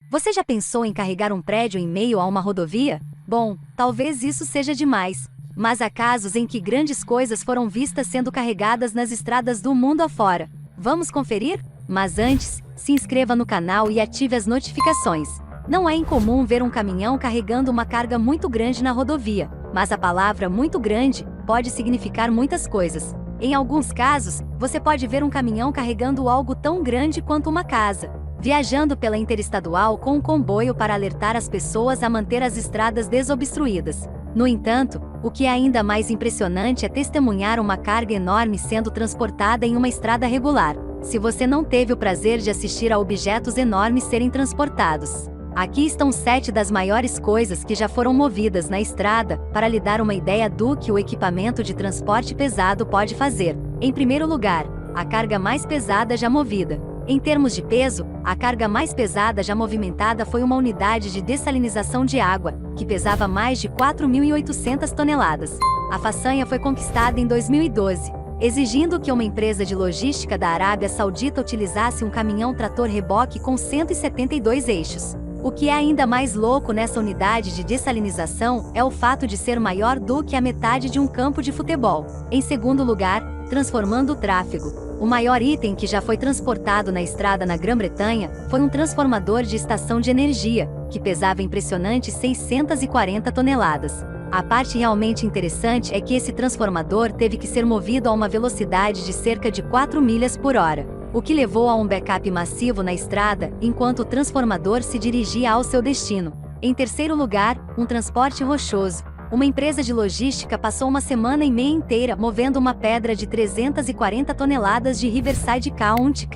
Você já pensou em carregar um prédio em meio a uma rodovia? Bom, talvez isso seja demais. Mas há casos em que grandes coisas foram vistas sendo carregadas nas estradas do mundo afora. Vamos conferir? Mas antes, se inscreva no canal e ative as notificações. Não é incomum ver um caminhão carregando uma carga muito grande na rodovia, mas a palavra muito grande pode significar muitas coisas. Em alguns casos, você pode ver um caminhão carregando algo tão grande quanto uma casa, viajando pela interestadual com um comboio para alertar as pessoas a manter as estradas desobstruídas. No entanto, o que é ainda mais impressionante é testemunhar uma carga enorme sendo transportada em uma estrada regular. Se você não teve o prazer de assistir a objetos enormes serem transportados, aqui estão 7 das maiores coisas que já foram movidas na estrada, para lhe dar uma ideia do que o equipamento de transporte pesado pode fazer. Em primeiro lugar, a carga mais pesada já movida. Em termos de peso, a carga mais pesada já movimentada foi uma unidade de dessalinização de água, que pesava mais de 4.800 toneladas. A façanha foi conquistada em 2012, exigindo que uma empresa de logística da Arábia Saudita utilizasse um caminhão trator-reboque com 172 eixos. O que é ainda mais louco nessa unidade de dessalinização é o fato de ser maior do que a metade de um campo de futebol. Em segundo lugar, transformando o tráfego. O maior item que já foi transportado na estrada na Grã-Bretanha foi um transformador de estação de energia, que pesava impressionantes 640 toneladas. A parte realmente interessante é que esse transformador teve que ser movido a uma velocidade de cerca de 4 milhas por hora, o que levou a um backup massivo na estrada, enquanto o transformador se dirigia ao seu destino. Em terceiro lugar, um transporte rochoso. Uma empresa de logística passou uma semana e meia inteira movendo uma pedra de 340 toneladas de Riverside County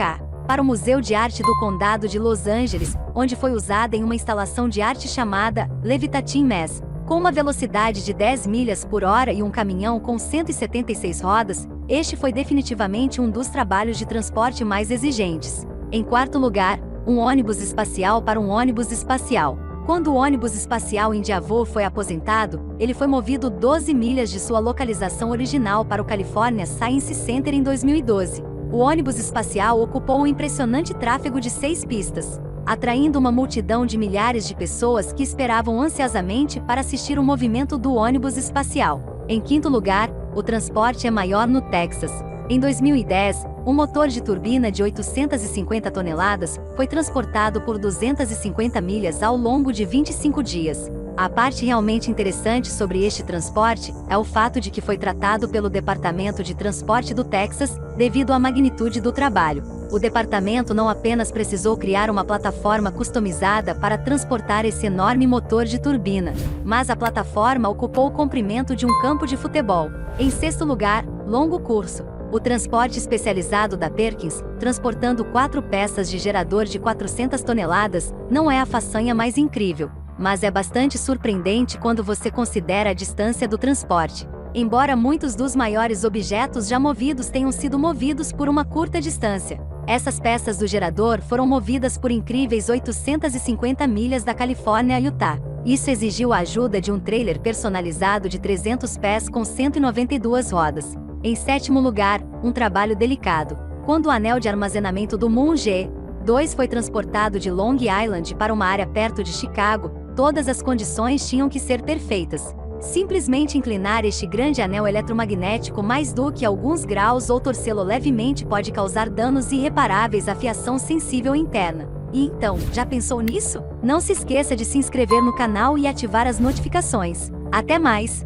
para o Museu de Arte do Condado de Los Angeles, onde foi usada em uma instalação de arte chamada Levitating Mass. Com uma velocidade de 10 milhas por hora e um caminhão com 176 rodas, este foi definitivamente um dos trabalhos de transporte mais exigentes. Em quarto lugar, um ônibus espacial para um ônibus espacial. Quando o ônibus espacial Endeavour foi aposentado, ele foi movido 12 milhas de sua localização original para o California Science Center em 2012. O ônibus espacial ocupou um impressionante tráfego de 6 pistas, atraindo uma multidão de milhares de pessoas que esperavam ansiosamente para assistir o movimento do ônibus espacial. Em quinto lugar, o transporte é maior no Texas. Em 2010, um motor de turbina de 850 toneladas foi transportado por 250 milhas ao longo de 25 dias. A parte realmente interessante sobre este transporte é o fato de que foi tratado pelo Departamento de Transporte do Texas, devido à magnitude do trabalho. O departamento não apenas precisou criar uma plataforma customizada para transportar esse enorme motor de turbina, mas a plataforma ocupou o comprimento de um campo de futebol. Em sexto lugar, longo curso. O transporte especializado da Perkins, transportando 4 peças de gerador de 400 toneladas, não é a façanha mais incrível, mas é bastante surpreendente quando você considera a distância do transporte. Embora muitos dos maiores objetos já movidos tenham sido movidos por uma curta distância, essas peças do gerador foram movidas por incríveis 850 milhas da Califórnia a Utah. Isso exigiu a ajuda de um trailer personalizado de 300 pés com 192 rodas. Em sétimo lugar, um trabalho delicado. Quando o anel de armazenamento do Moon G2 foi transportado de Long Island para uma área perto de Chicago, todas as condições tinham que ser perfeitas. Simplesmente inclinar este grande anel eletromagnético mais do que alguns graus ou torcê-lo levemente pode causar danos irreparáveis à fiação sensível interna. E então, já pensou nisso? Não se esqueça de se inscrever no canal e ativar as notificações. Até mais!